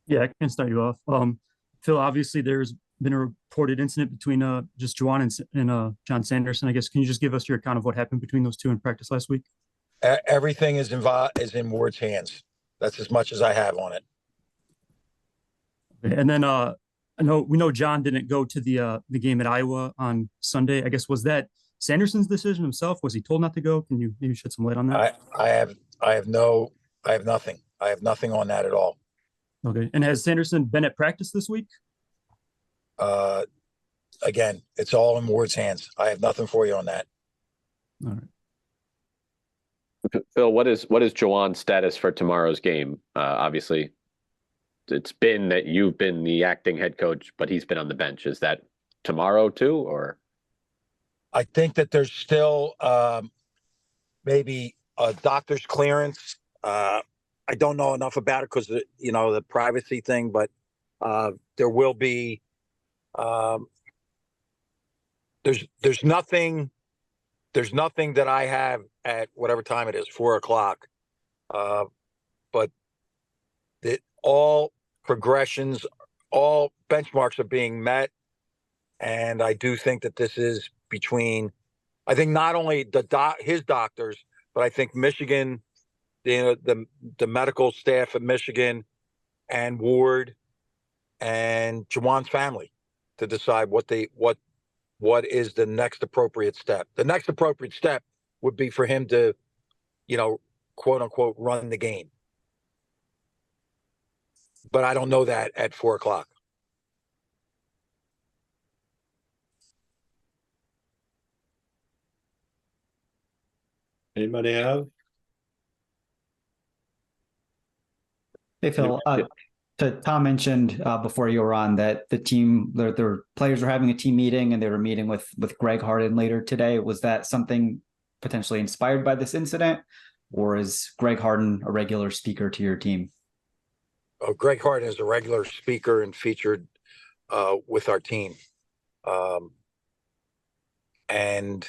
Yeah, I can start you off. Phil, obviously there's been a reported incident between just Juwan and Jon Sanderson. I guess can you just give us your account of what happened between those two in practice last week? Everything is in Ward's hands. That's as much as I have on it. Okay. And then I know we know Jon didn't go to the game at Iowa on Sunday. I guess was that Sanderson's decision himself? Was he told not to go? Can you maybe shed some light on that? I have nothing. I have nothing on that at all. Okay. And has Sanderson been at practice this week? Uh, Again, it's all in Ward's hands. I have nothing for you on that. All right. Phil, what is Juwan's status for tomorrow's game? Obviously, it's been that you've been the acting head coach, but he's been on the bench. Is that tomorrow too, or? I think that there's still maybe a doctor's clearance. I don't know enough about it because the privacy thing, but there will be. There's nothing that I have at whatever time it is, 4:00. But all progressions, all benchmarks are being met. And I do think that this is between, I think not only his doctors, but I think Michigan, the medical staff at Michigan and Ward and Juwan's family to decide what is the next appropriate step. The next appropriate step would be for him to, quote unquote, run the game. But I don't know that at 4:00. Anybody have? Hey, Phil. Tom mentioned before you were on that the team, their players were having a team meeting and they were meeting with Greg Harden later today. Was that something potentially inspired by this incident, or is Greg Harden a regular speaker to your team? Oh, Greg Harden is a regular speaker and featured with our team. And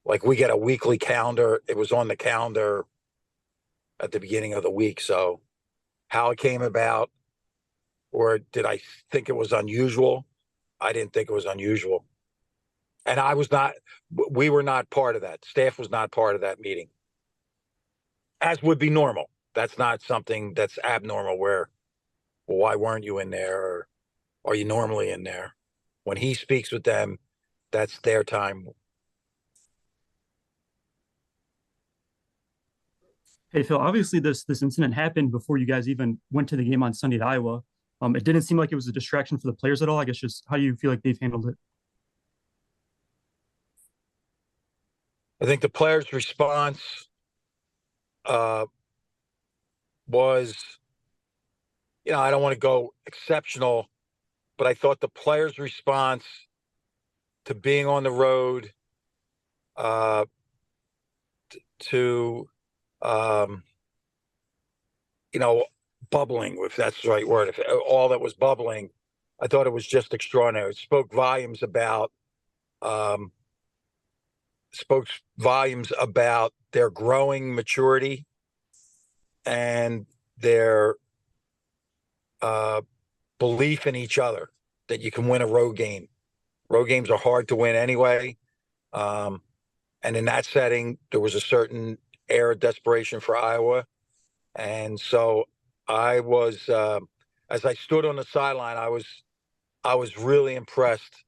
like we get a weekly calendar. It was on the calendar at the beginning of the week. So how it came about, or did I think it was unusual? I didn't think it was unusual. And we were not part of that. Staff was not part of that meeting, as would be normal. That's not something that's abnormal where, well, why weren't you in there? Or are you normally in there? When he speaks with them, that's their time. Hey, Phil, obviously this incident happened before you guys even went to the game on Sunday at Iowa. It didn't seem like it was a distraction for the players at all. I guess just how do you feel like they've handled it? I think the players' response was, I don't want to go exceptional, but I thought the players' response to being on the road, to bubbling, if that's the right word, if all that was bubbling, I thought it was just extraordinary. It spoke volumes about their growing maturity and their belief in each other, that you can win a road game. Road games are hard to win anyway. And in that setting, there was a certain air of desperation for Iowa. And so I was, as I stood on the sideline, I was really impressed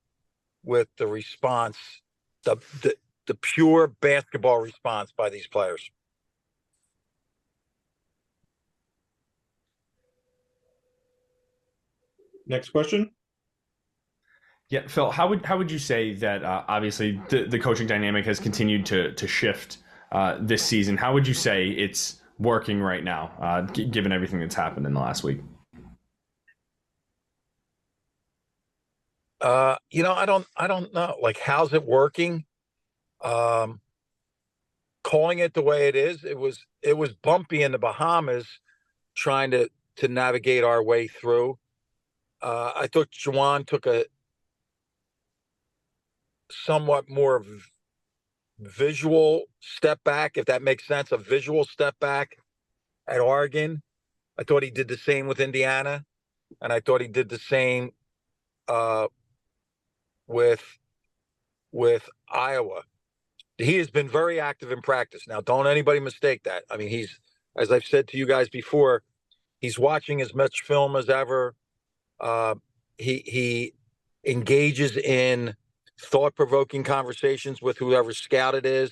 with the response, the pure basketball response by these players. Next question. Yeah, Phil, how would you say that obviously the coaching dynamic has continued to shift this season? How would you say it's working right now, given everything that's happened in the last week? I don't know. Like, how's it working? Calling it the way it is. It was bumpy in the Bahamas, trying to navigate our way through. I thought Juwan took a somewhat more visual step back, if that makes sense, a visual step back at Oregon. I thought he did the same with Indiana. and I thought he did the same with Iowa. He has been very active in practice. Now, don't anybody mistake that. I mean, he's, as I've said to you guys before, he's watching as much film as ever. He engages in thought-provoking conversations with whoever scout it is.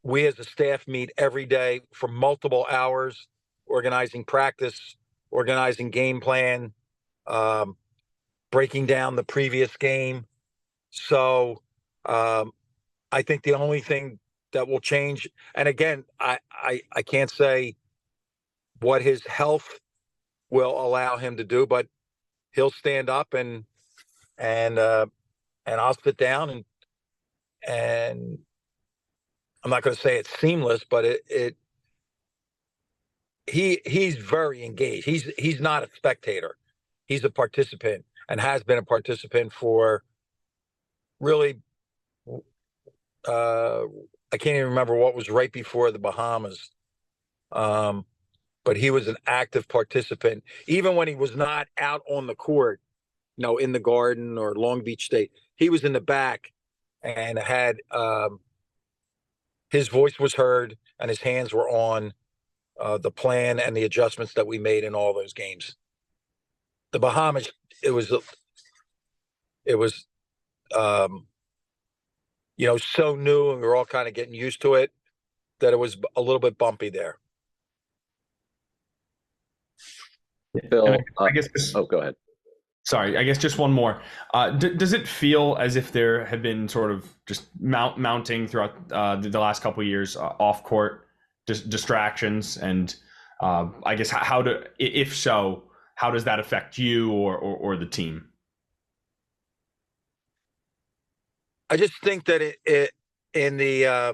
We as a staff meet every day for multiple hours, organizing practice, organizing game plan, breaking down the previous game. So I think the only thing that will change, and again, I can't say what his health will allow him to do, but he'll stand up and I'll sit down and I'm not going to say it's seamless, but he's very engaged. He's not a spectator. He's a participant and has been a participant for really, I can't even remember what was right before the Bahamas. But he was an active participant, even when he was not out on the court, in the Garden or Long Beach State. He was in the back and had his voice was heard and his hands were on the plan and the adjustments that we made in all those games. The Bahamas, it was so new, and we were all kind of getting used to it, that it was a little bit bumpy there. Phil, I guess go ahead. Sorry, I guess just one more. Does it feel as if there have been sort of just mounting throughout the last couple of years off-court distractions? And I guess if so, how does that affect you or the team? I just think that it in the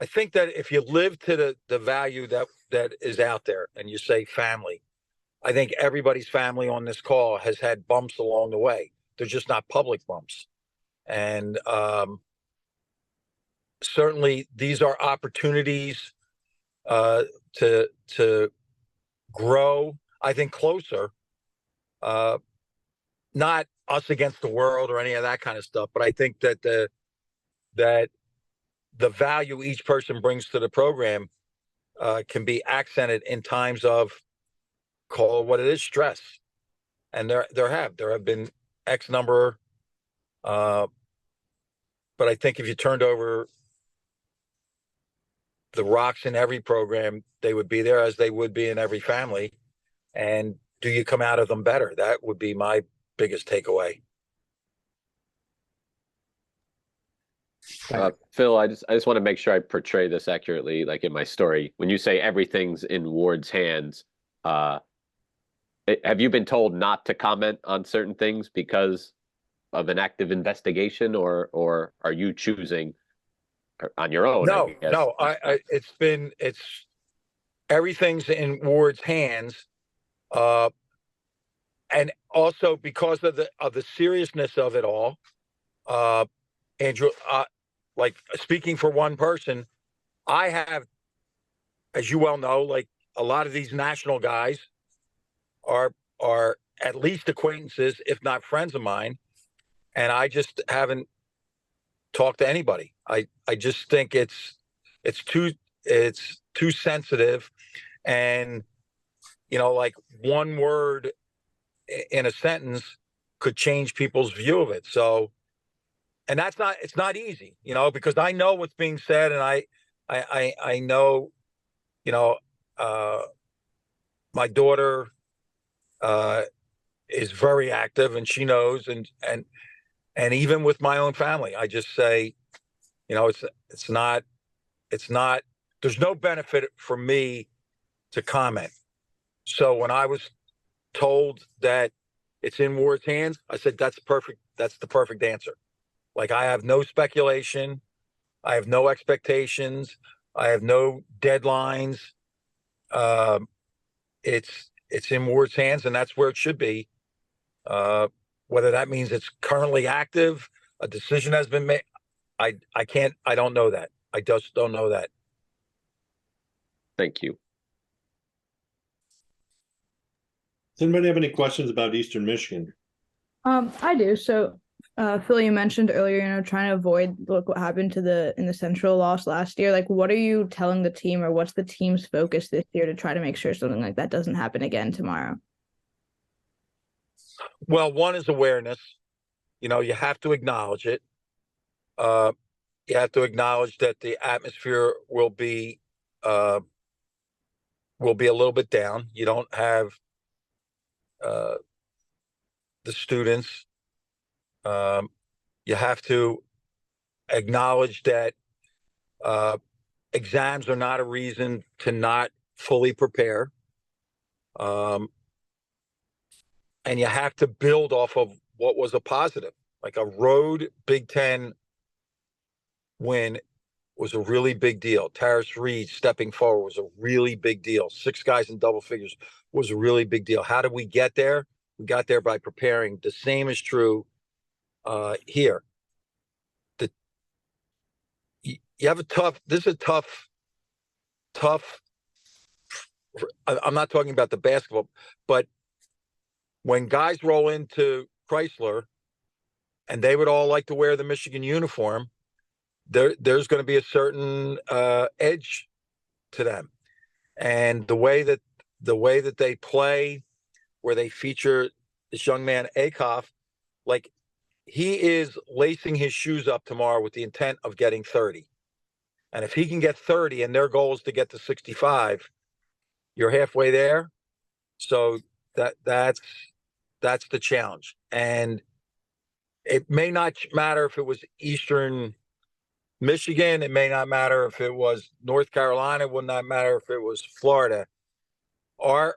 I think that if you live to the value that is out there and you say family, I think everybody's family on this call has had bumps along the way. They're just not public bumps. And certainly these are opportunities to grow, I think, closer. Not us against the world or any of that kind of stuff, but I think that the value each person brings to the program can be accented in times of, call what it is, stress. And there have been X number, but I think if you turned over the rocks in every program, they would be there as they would be in every family. And do you come out of them better? That would be my biggest takeaway. Phil, I just want to make sure I portray this accurately, like in my story. When you say everything's in Ward's hands, have you been told not to comment on certain things because of an active investigation, or are you choosing on your own? No, it's everything's in Ward's hands. And also because of the seriousness of it all, Andrew, like speaking for one person, I have, as you well know, like a lot of these national guys are at least acquaintances, if not friends of mine. And I just haven't talked to anybody. I just think it's too sensitive. And, like one word in a sentence could change people's view of it. So, and it's not easy, because I know what's being said, and I know, my daughter is very active, and she knows, and even with my own family, I just say, it's not, there's no benefit for me to comment. So when I was told that it's in Ward's hands, I said, that's the perfect answer. Like, I have no speculation. I have no expectations. I have no deadlines. It's in Ward's hands, and that's where it should be. Whether that means it's currently active, a decision has been made, I don't know that. I just don't know that. Thank you. Does anybody have any questions about Eastern Michigan? I do. So, Phil, you mentioned earlier, trying to avoid what happened in the Central loss last year. Like, what are you telling the team, or what's the team's focus this year to try to make sure something like that doesn't happen again tomorrow? Well, one is awareness. You have to acknowledge it. You have to acknowledge that the atmosphere will be a little bit down. You don't have the students. You have to acknowledge that exams are not a reason to not fully prepare. And you have to build off of what was a positive. Like a road Big Ten win was a really big deal. Taris Reed stepping forward was a really big deal. 6 guys in double figures was a really big deal. How did we get there? We got there by preparing. The same is true here. You have this is a tough. I'm not talking about the basketball, but when guys roll into Crisler and they would all like to wear the Michigan uniform, there's going to be a certain edge to them. And the way that they play, where they feature this young man, Akoff, like he is lacing his shoes up tomorrow with the intent of getting 30. And if he can get 30 and their goal is to get to 65, you're halfway there. So that's the challenge. And it may not matter if it was Eastern Michigan. It may not matter if it was North Carolina. It would not matter if it was Florida. Our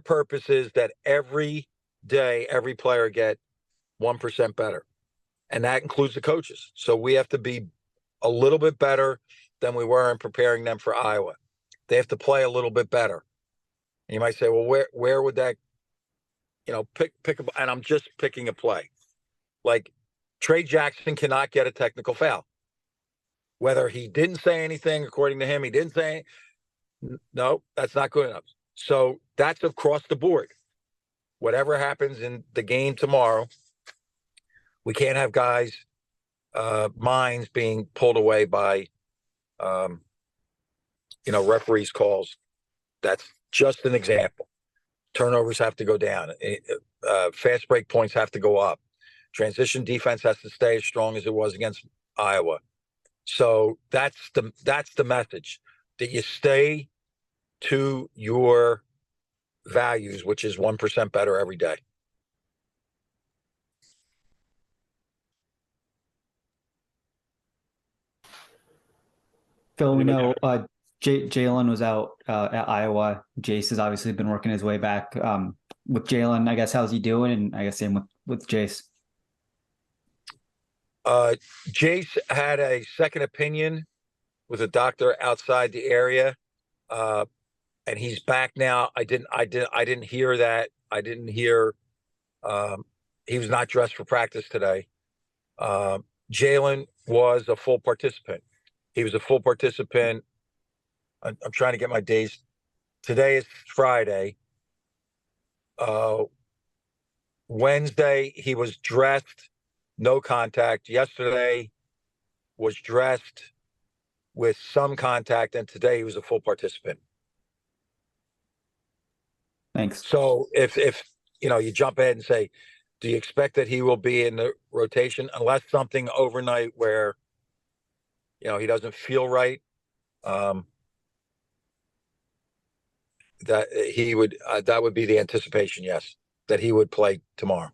purpose is that every day, every player get 1% better. And that includes the coaches. So we have to be a little bit better than we were in preparing them for Iowa. They have to play a little bit better. And you might say, well, where would that, pick and I'm just picking a play. Like Trey Jackson cannot get a technical foul. Whether he didn't say anything, according to him, he didn't say, no, that's not good enough. So that's across the board. Whatever happens in the game tomorrow, we can't have guys' minds being pulled away by, referees' calls. That's just an example. Turnovers have to go down. Fast break points have to go up. Transition defense has to stay as strong as it was against Iowa. So that's the message, that you stay to your values, which is 1% better every day. Phil, we know Jaylen was out at Iowa. Jace has obviously been working his way back. With Jaylen, I guess, how's he doing? And I guess same with Jace. Jace had a second opinion with a doctor outside the area, and he's back now. I didn't hear that. I didn't hear he was not dressed for practice today. Jaylen was a full participant. He was a full participant. I'm trying to get my days. Today is Friday. Wednesday, he was dressed, no contact. Yesterday was dressed with some contact, and today he was a full participant. Thanks. So if you jump ahead and say, do you expect that he will be in the rotation unless something overnight where he doesn't feel right? That he would that would be the anticipation, yes, that he would play tomorrow.